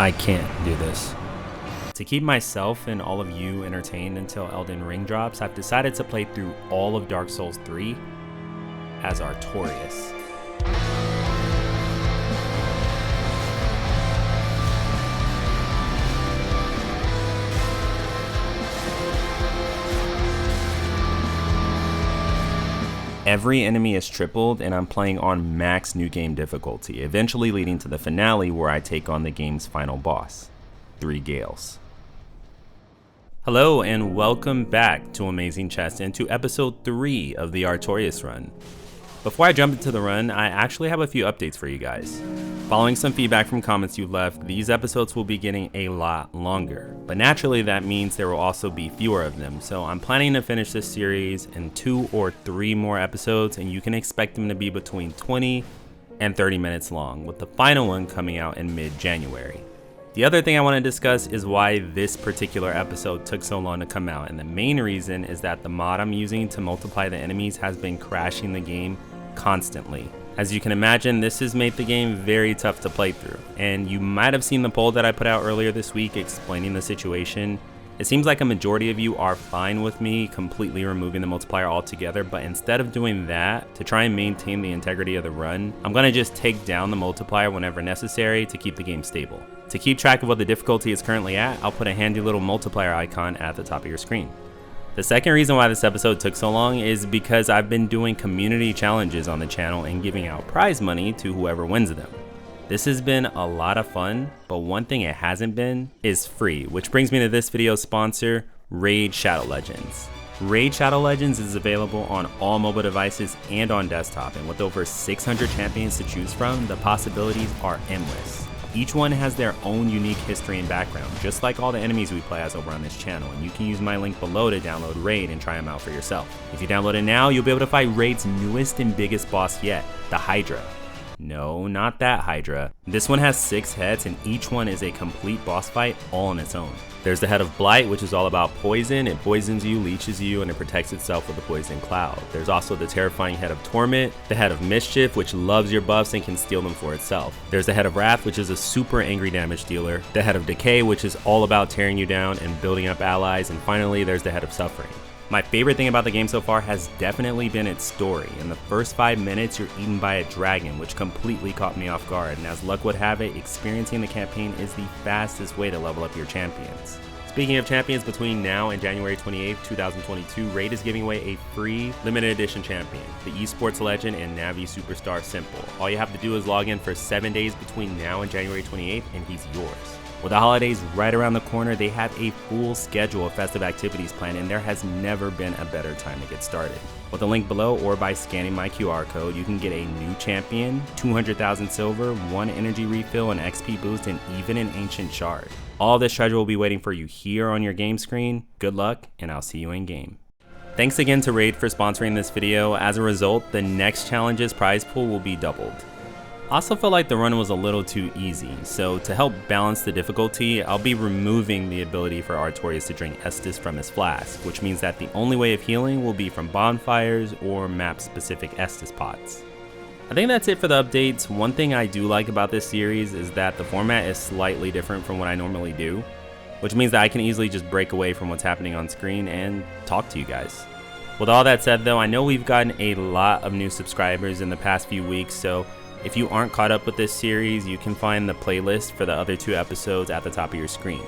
I can't do this. To keep myself and all of you entertained until Elden Ring drops, I've decided to play through all of Dark Souls 3 as Artorias. Every enemy is tripled and I'm playing on max new game difficulty, eventually leading to the finale where I take on the game's final boss, 3 Gaels. Hello and welcome back to Amazing Chest and to episode 3 of the Artorias run. Before I jump into the run, I actually have a few updates for you guys. Following some feedback from comments you've left, these episodes will be getting a lot longer, but naturally that means there will also be fewer of them, so I'm planning to finish this series in 2 or 3 more episodes, and you can expect them to be between 20 and 30 minutes long, with the final one coming out in mid-January. The other thing I want to discuss is why this particular episode took so long to come out, and the main reason is that the mod I'm using to multiply the enemies has been crashing the game constantly. As you can imagine, this has made the game very tough to play through, and you might have seen the poll that I put out earlier this week explaining the situation. It seems like a majority of you are fine with me completely removing the multiplier altogether, but instead of doing that, to try and maintain the integrity of the run, I'm going to just take down the multiplier whenever necessary to keep the game stable. To keep track of what the difficulty is currently at, I'll put a handy little multiplier icon at the top of your screen. The second reason why this episode took so long is because I've been doing community challenges on the channel and giving out prize money to whoever wins them. This has been a lot of fun, but one thing it hasn't been is free, which brings me to this video's sponsor, Raid Shadow Legends. Raid Shadow Legends is available on all mobile devices and on desktop, and with over 600 champions to choose from, the possibilities are endless. Each one has their own unique history and background, just like all the enemies we play as over on this channel, and you can use my link below to download Raid and try them out for yourself. If you download it now, you'll be able to fight Raid's newest and biggest boss yet, the Hydra. No, not that Hydra. This one has 6 heads and each one is a complete boss fight all on its own. There's the head of Blight, which is all about poison. It poisons you, leeches you, and it protects itself with a poison cloud. There's also the terrifying head of Torment, the head of Mischief, which loves your buffs and can steal them for itself. There's the head of Wrath, which is a super angry damage dealer. The head of Decay, which is all about tearing you down and building up allies. And finally, there's the head of Suffering. My favorite thing about the game so far has definitely been its story. In the first 5 minutes, you're eaten by a dragon, which completely caught me off guard, and as luck would have it, experiencing the campaign is the fastest way to level up your champions. Speaking of champions, between now and January 28th, 2022, Raid is giving away a free limited edition champion, the esports legend and Navi superstar Simple. All you have to do is log in for 7 days between now and January 28th, and he's yours. With the holidays right around the corner, they have a full schedule of festive activities planned, and there has never been a better time to get started. With a link below or by scanning my QR code, you can get a new champion, 200,000 silver, 1 energy refill, an XP boost, and even an ancient shard. All this treasure will be waiting for you here on your game screen. Good luck, and I'll see you in game. Thanks again to Raid for sponsoring this video. As a result, the next challenge's prize pool will be doubled. I also felt like the run was a little too easy, so to help balance the difficulty, I'll be removing the ability for Artorias to drink Estus from his flask, which means that the only way of healing will be from bonfires or map-specific Estus pots. I think that's it for the updates. One thing I do like about this series is that the format is slightly different from what I normally do, which means that I can easily just break away from what's happening on screen and talk to you guys. With all that said though, I know we've gotten a lot of new subscribers in the past few weeks, so if you aren't caught up with this series, you can find the playlist for the other 2 episodes at the top of your screen.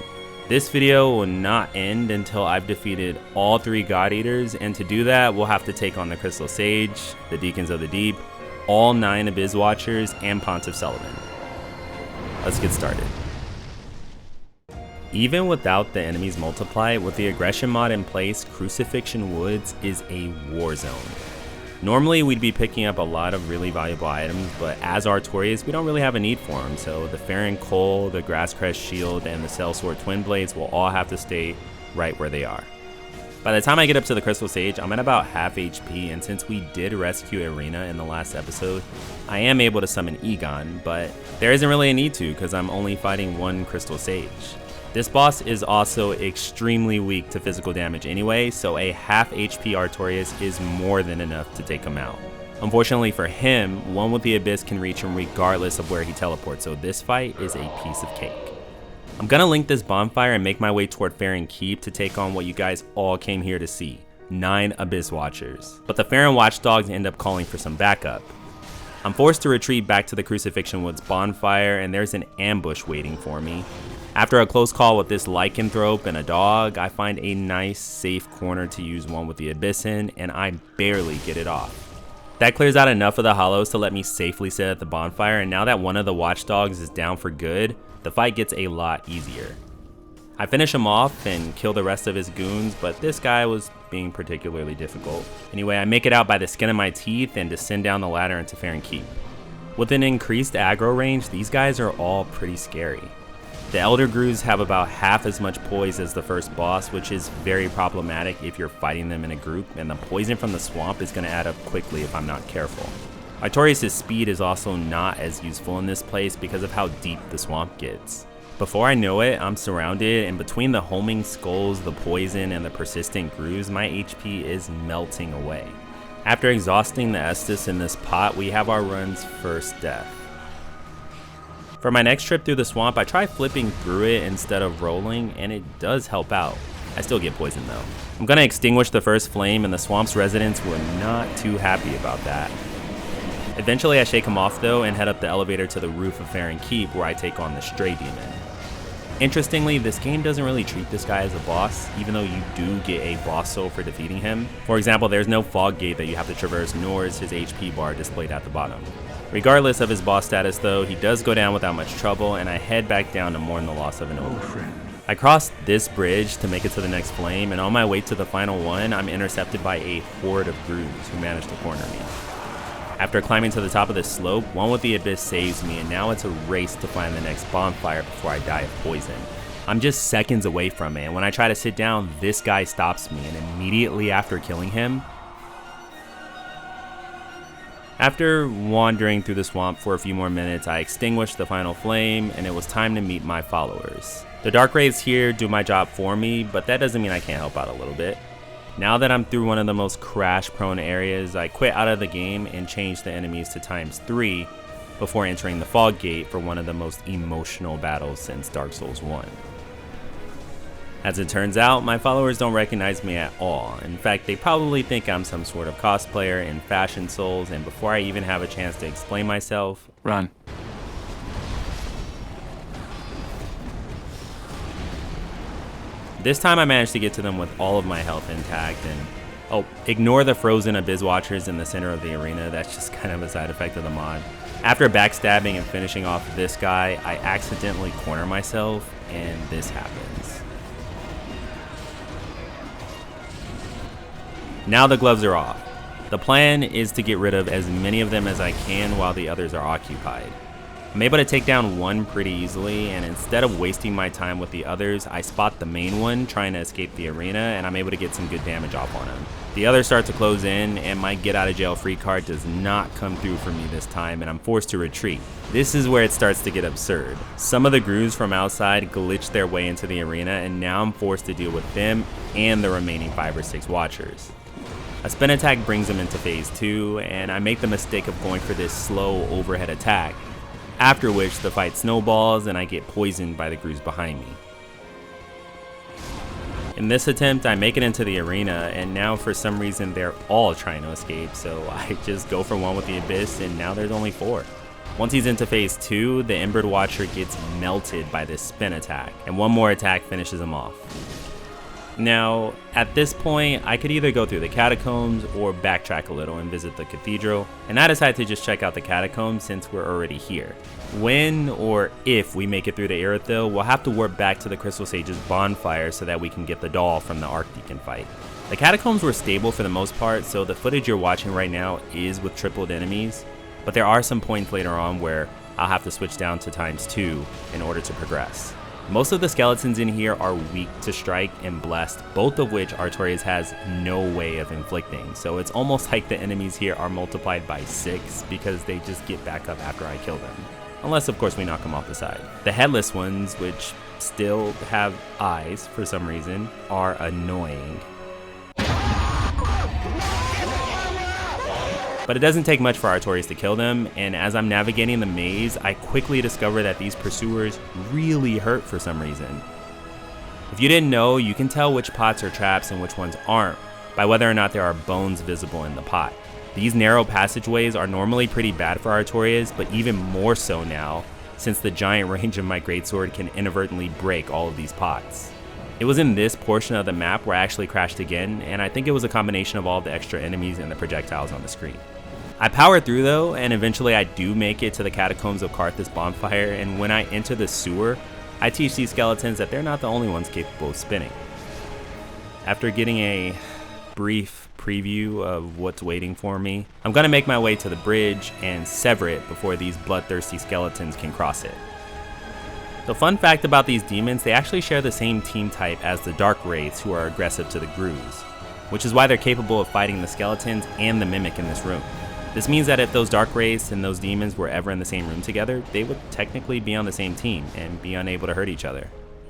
This video will not end until I've defeated all 3 God Eaters, and to do that, we'll have to take on the Crystal Sage, the Deacons of the Deep, all 9 Abyss Watchers, and Pontiff Sulyvahn. Let's get started. Even without the enemies multiply, with the aggression mod in place, Crucifixion Woods is a war zone. Normally we'd be picking up a lot of really valuable items, but as Artorias, we don't really have a need for them, so the Farron Coal, the Grasscrest Shield, and the Sellsword Twin Blades will all have to stay right where they are. By the time I get up to the Crystal Sage, I'm at about half HP, and since we did rescue Arena in the last episode, I am able to summon Egon, but there isn't really a need to because I'm only fighting 1 Crystal Sage. This boss is also extremely weak to physical damage anyway, so a half HP Artorias is more than enough to take him out. Unfortunately for him, one with the Abyss can reach him regardless of where he teleports, so this fight is a piece of cake. I'm gonna link this bonfire and make my way toward Farron Keep to take on what you guys all came here to see, 9 Abyss Watchers. But the Farron Watchdogs end up calling for some backup. I'm forced to retreat back to the Crucifixion Woods bonfire, and there's an ambush waiting for me. After a close call with this lycanthrope and a dog, I find a nice safe corner to use one with the Abyss in, and I barely get it off. That clears out enough of the hollows to let me safely sit at the bonfire, and now that one of the watchdogs is down for good, the fight gets a lot easier. I finish him off and kill the rest of his goons, but this guy was being particularly difficult. Anyway, I make it out by the skin of my teeth and descend down the ladder into Farron Keep. With an increased aggro range, these guys are all pretty scary. The Elder Grooves have about half as much poise as the first boss, which is very problematic if you're fighting them in a group, and the poison from the swamp is going to add up quickly if I'm not careful. Artorias' speed is also not as useful in this place because of how deep the swamp gets. Before I know it, I'm surrounded, and between the homing skulls, the poison, and the persistent grooves, my HP is melting away. After exhausting the Estus in this pot, we have our run's first death. For my next trip through the swamp, I try flipping through it instead of rolling, and it does help out. I still get poisoned though. I'm gonna extinguish the first flame, and the swamp's residents were not too happy about that. Eventually I shake him off though and head up the elevator to the roof of Farron Keep, where I take on the Stray Demon. Interestingly, this game doesn't really treat this guy as a boss, even though you do get a boss soul for defeating him. For example, there's no fog gate that you have to traverse, nor is his HP bar displayed at the bottom. Regardless of his boss status though, he does go down without much trouble, and I head back down to mourn the loss of an old friend. I cross this bridge to make it to the next flame, and on my way to the final one, I'm intercepted by a horde of grooves who manage to corner me. After climbing to the top of this slope, one with the Abyss saves me, and now it's a race to find the next bonfire before I die of poison. I'm just seconds away from it, and when I try to sit down, this guy stops me, and immediately after killing him, after wandering through the swamp for a few more minutes, I extinguished the final flame, and it was time to meet my followers. The Dark Wraiths here do my job for me, but that doesn't mean I can't help out a little bit. Now that I'm through one of the most crash-prone areas, I quit out of the game and change the enemies to ×3 before entering the Fog Gate for one of the most emotional battles since Dark Souls 1. As it turns out, my followers don't recognize me at all. In fact, they probably think I'm some sort of cosplayer in Fashion Souls, and before I even have a chance to explain myself, run. This time I managed to get to them with all of my health intact, and oh, ignore the frozen Abyss Watchers in the center of the arena, that's just kind of a side effect of the mod. After backstabbing and finishing off this guy, I accidentally corner myself, and this happens. Now the gloves are off. The plan is to get rid of as many of them as I can while the others are occupied. I'm able to take down one pretty easily, and instead of wasting my time with the others, I spot the main one trying to escape the arena, and I'm able to get some good damage off on him. The others start to close in, and my get out of jail free card does not come through for me this time, and I'm forced to retreat. This is where it starts to get absurd. Some of the grooves from outside glitch their way into the arena, and now I'm forced to deal with them and the remaining 5 or 6 watchers. A spin attack brings them into phase 2, and I make the mistake of going for this slow overhead attack, after which the fight snowballs and I get poisoned by the grooves behind me. In this attempt, I make it into the arena, and now for some reason they're all trying to escape, so I just go for one with the Abyss, and now there's only 4. Once he's into phase 2, the Embered Watcher gets melted by this spin attack, and one more attack finishes him off. Now, at this point, I could either go through the catacombs or backtrack a little and visit the cathedral, and I decided to just check out the catacombs since we're already here. When or if we make it through the Irithyll, we'll have to warp back to the Crystal Sage's bonfire so that we can get the doll from the Archdeacon fight. The catacombs were stable for the most part, so the footage you're watching right now is with tripled enemies, but there are some points later on where I'll have to switch down to ×2 in order to progress. Most of the skeletons in here are weak to strike and blessed, both of which Artorias has no way of inflicting, so it's almost like the enemies here are multiplied by 6 because they just get back up after I kill them. Unless of course we knock them off the side. The headless ones, which still have eyes for some reason, are annoying. But it doesn't take much for Artorias to kill them, and as I'm navigating the maze, I quickly discover that these pursuers really hurt for some reason. If you didn't know, you can tell which pots are traps and which ones aren't by whether or not there are bones visible in the pot. These narrow passageways are normally pretty bad for Artorias, but even more so now, since the giant range of my greatsword can inadvertently break all of these pots. It was in this portion of the map where I actually crashed again, and I think it was a combination of all the extra enemies and the projectiles on the screen. I powered through though, and eventually I do make it to the Catacombs of Carthus bonfire, and when I enter the sewer, I teach these skeletons that they're not the only ones capable of spinning. After getting a brief preview of what's waiting for me, I'm gonna make my way to the bridge and sever it before these bloodthirsty skeletons can cross it. The fun fact about these demons, they actually share the same team type as the Dark Wraiths, who are aggressive to the grooves, which is why they're capable of fighting the skeletons and the mimic in this room. This means that if those Dark Wraiths and those demons were ever in the same room together, they would technically be on the same team and be unable to hurt each other.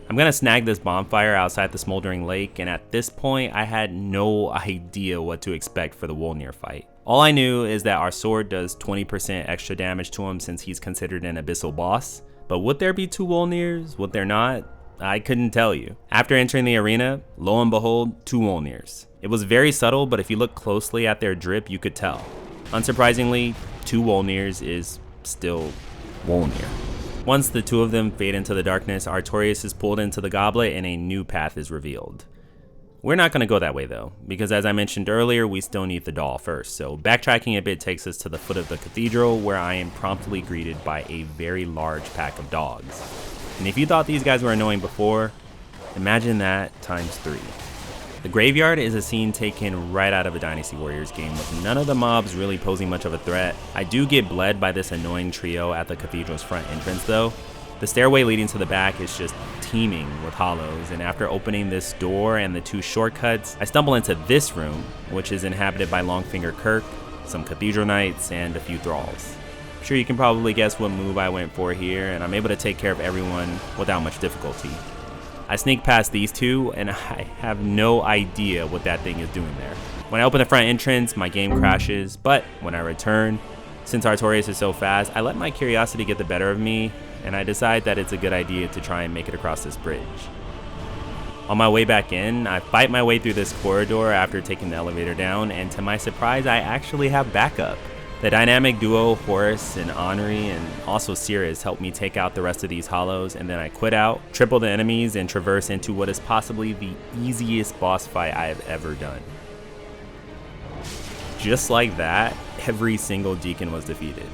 I'm gonna snag this bonfire outside the smoldering lake, and at this point I had no idea what to expect for the Wolnir fight. All I knew is that our sword does 20% extra damage to him since he's considered an abyssal boss, but would there be 2 Wolnirs? Would there not? I couldn't tell you. After entering the arena, lo and behold, 2 Wolnirs. It was very subtle, but if you look closely at their drip, you could tell. Unsurprisingly, 2 Wolnirs is still Wolnir. Once the 2 of them fade into the darkness, Artorias is pulled into the goblet and a new path is revealed. We're not going to go that way though, because as I mentioned earlier, we still need the doll first, so backtracking a bit takes us to the foot of the cathedral, where I am promptly greeted by a very large pack of dogs. And if you thought these guys were annoying before, imagine that times 3. The graveyard is a scene taken right out of a Dynasty Warriors game, with none of the mobs really posing much of a threat. I do get bled by this annoying trio at the cathedral's front entrance though. The stairway leading to the back is just teeming with hollows, and after opening this door and the 2 shortcuts, I stumble into this room, which is inhabited by Longfinger Kirk, some cathedral knights, and a few thralls. I'm sure you can probably guess what move I went for here, and I'm able to take care of everyone without much difficulty. I sneak past these 2, and I have no idea what that thing is doing there. When I open the front entrance, my game crashes, but when I return, since Artorias is so fast, I let my curiosity get the better of me, and I decide that it's a good idea to try and make it across this bridge. On my way back in, I fight my way through this corridor after taking the elevator down, and to my surprise, I actually have backup. The dynamic duo Horus and Henri, and also Cirrus, helped me take out the rest of these hollows, and then I quit out, triple the enemies, and traverse into what is possibly the easiest boss fight I have ever done. Just like that, every single Deacon was defeated.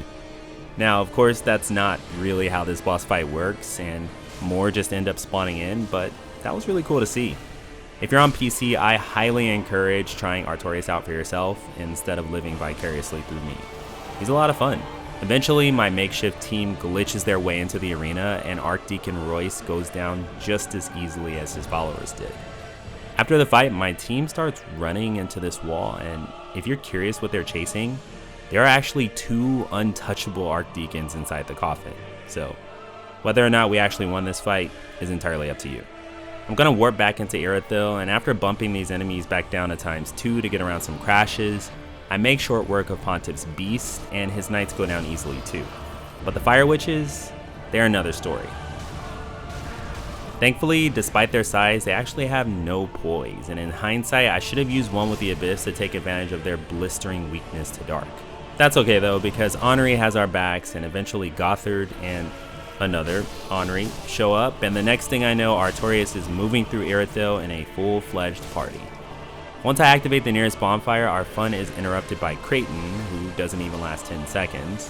Now, of course, that's not really how this boss fight works, and more just end up spawning in, but that was really cool to see. If you're on PC, I highly encourage trying Artorias out for yourself instead of living vicariously through me. He's a lot of fun. Eventually, my makeshift team glitches their way into the arena, and Archdeacon Royce goes down just as easily as his followers did. After the fight, my team starts running into this wall, and if you're curious what they're chasing, there are actually 2 untouchable Archdeacons inside the coffin. So, whether or not we actually won this fight is entirely up to you. I'm gonna warp back into Irithyll, and after bumping these enemies back down to ×2 to get around some crashes, I make short work of Pontiff's beast, and his knights go down easily too. But the Fire Witches, they're another story. Thankfully, despite their size, they actually have no poise, and in hindsight, I should have used one with the Abyss to take advantage of their blistering weakness to dark. That's okay though, because Henri has our backs, and eventually Gothard and another Henri show up, and the next thing I know, Artorias is moving through Irithyll in a full-fledged party. Once I activate the nearest bonfire, our fun is interrupted by Creighton, who doesn't even last 10 seconds.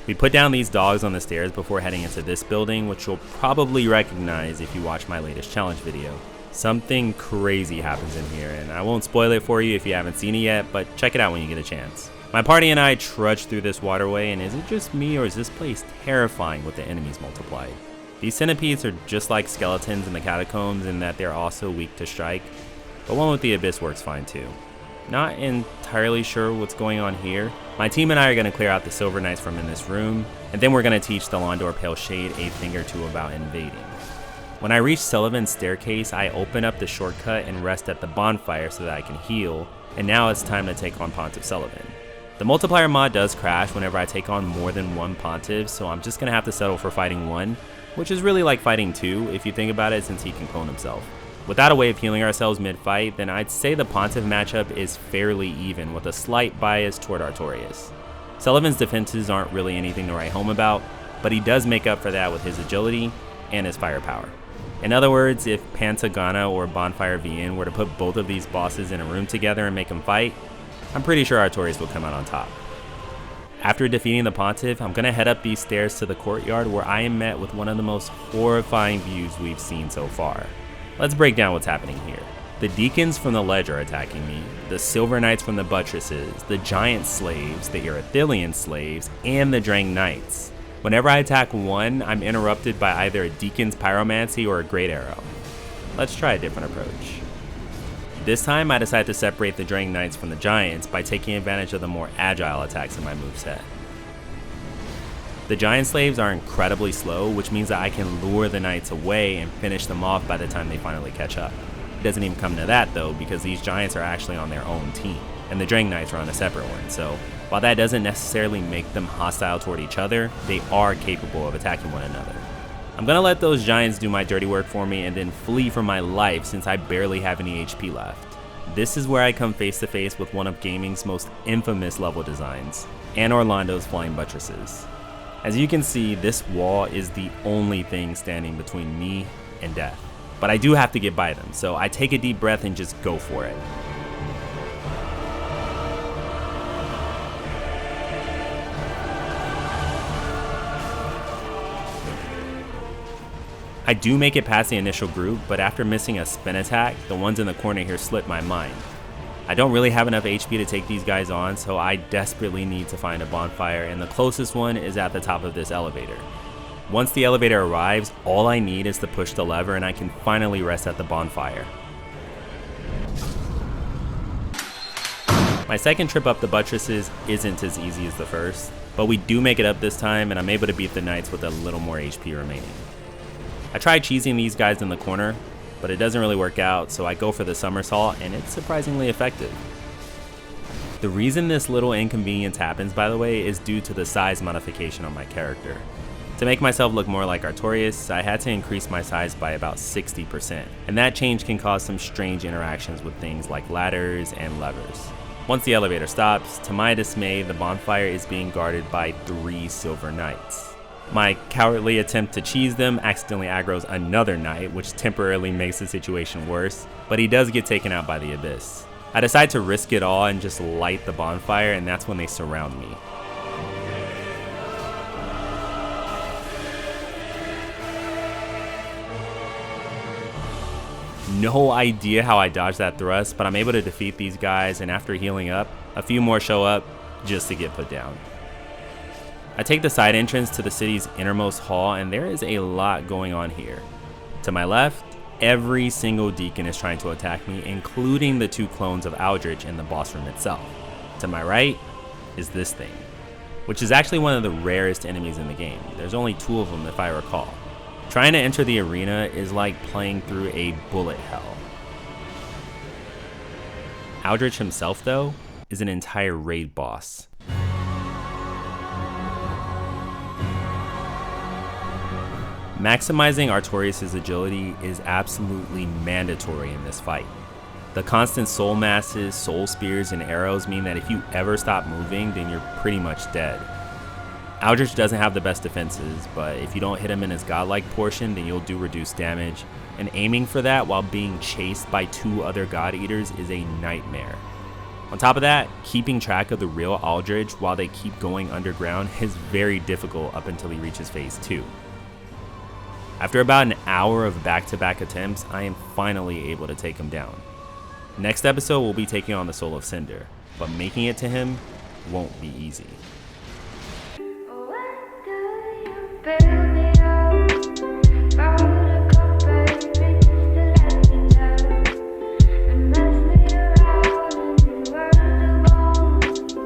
We put down these dogs on the stairs before heading into this building, which you'll probably recognize if you watch my latest challenge video. Something crazy happens in here, and I won't spoil it for you if you haven't seen it yet, but check it out when you get a chance. My party and I trudge through this waterway, and is it just me or is this place terrifying with the enemies multiplied? These centipedes are just like skeletons in the catacombs in that they're also weak to strike, but one with the Abyss works fine too. Not entirely sure what's going on here. My team and I are going to clear out the Silver Knights from in this room, and then we're going to teach the Londor Pale Shade a thing or two about invading. When I reach Sulyvahn's staircase, I open up the shortcut and rest at the bonfire so that I can heal, and now it's time to take on Pontiff Sulyvahn. The multiplier mod does crash whenever I take on more than one Pontiff, so I'm just going to have to settle for fighting one, which is really like fighting two if you think about it, since he can clone himself. Without a way of healing ourselves mid-fight, then I'd say the Pontiff matchup is fairly even, with a slight bias toward Artorias. Sulyvahn's defenses aren't really anything to write home about, but he does make up for that with his agility and his firepower. In other words, if Pantagana or bonfirevn were to put both of these bosses in a room together and make them fight, I'm pretty sure Artorias will come out on top. After defeating the Pontiff, I'm going to head up these stairs to the courtyard, where I am met with one of the most horrifying views we've seen so far. Let's break down what's happening here. The Deacons from the ledge are attacking me, the Silver Knights from the buttresses, the Giant Slaves, the Irithyllian Slaves, and the Drang Knights. Whenever I attack one, I'm interrupted by either a Deacon's Pyromancy or a Great Arrow. Let's try a different approach. This time I decide to separate the Drang Knights from the Giants by taking advantage of the more agile attacks in my moveset. The Giant Slaves are incredibly slow, which means that I can lure the Knights away and finish them off by the time they finally catch up. It doesn't even come to that though, because these Giants are actually on their own team, and the Drang Knights are on a separate one, so while that doesn't necessarily make them hostile toward each other, they are capable of attacking one another. I'm gonna let those Giants do my dirty work for me and then flee for my life, since I barely have any HP left. This is where I come face to face with one of gaming's most infamous level designs, Anor Londo's Flying Buttresses. As you can see, this wall is the only thing standing between me and death. But I do have to get by them, so I take a deep breath and just go for it. I do make it past the initial group, but after missing a spin attack, the ones in the corner here slip my mind. I don't really have enough HP to take these guys on, so I desperately need to find a bonfire, and the closest one is at the top of this elevator. Once the elevator arrives, all I need is to push the lever and I can finally rest at the bonfire. My second trip up the buttresses isn't as easy as the first, but we do make it up this time, and I'm able to beat the Knights with a little more HP remaining. I tried cheesing these guys in the corner, but it doesn't really work out, so I go for the somersault, and it's surprisingly effective. The reason this little inconvenience happens, by the way, is due to the size modification on my character. To make myself look more like Artorias, I had to increase my size by about 60%, and that change can cause some strange interactions with things like ladders and levers. Once the elevator stops, to my dismay, the bonfire is being guarded by 3 Silver Knights. My cowardly attempt to cheese them accidentally aggroes another knight, which temporarily makes the situation worse, but he does get taken out by the abyss. I decide to risk it all and just light the bonfire, and that's when they surround me. No idea how I dodged that thrust, but I'm able to defeat these guys, and after healing up, a few more show up just to get put down. I take the side entrance to the city's innermost hall, and there is a lot going on here. To my left, every single Deacon is trying to attack me, including the 2 clones of Aldrich in the boss room itself. To my right is this thing, which is actually one of the rarest enemies in the game. There's only 2 of them if I recall. Trying to enter the arena is like playing through a bullet hell. Aldrich himself, though, is an entire raid boss. Maximizing Artorias' agility is absolutely mandatory in this fight. The constant soul masses, soul spears, and arrows mean that if you ever stop moving, then you're pretty much dead. Aldrich doesn't have the best defenses, but if you don't hit him in his godlike portion, then you'll do reduced damage, and aiming for that while being chased by 2 other god eaters is a nightmare. On top of that, keeping track of the real Aldrich while they keep going underground is very difficult up until he reaches phase 2. After about an hour of back-to-back attempts, I am finally able to take him down. Next episode we'll be taking on the soul of Cinder, but making it to him won't be easy.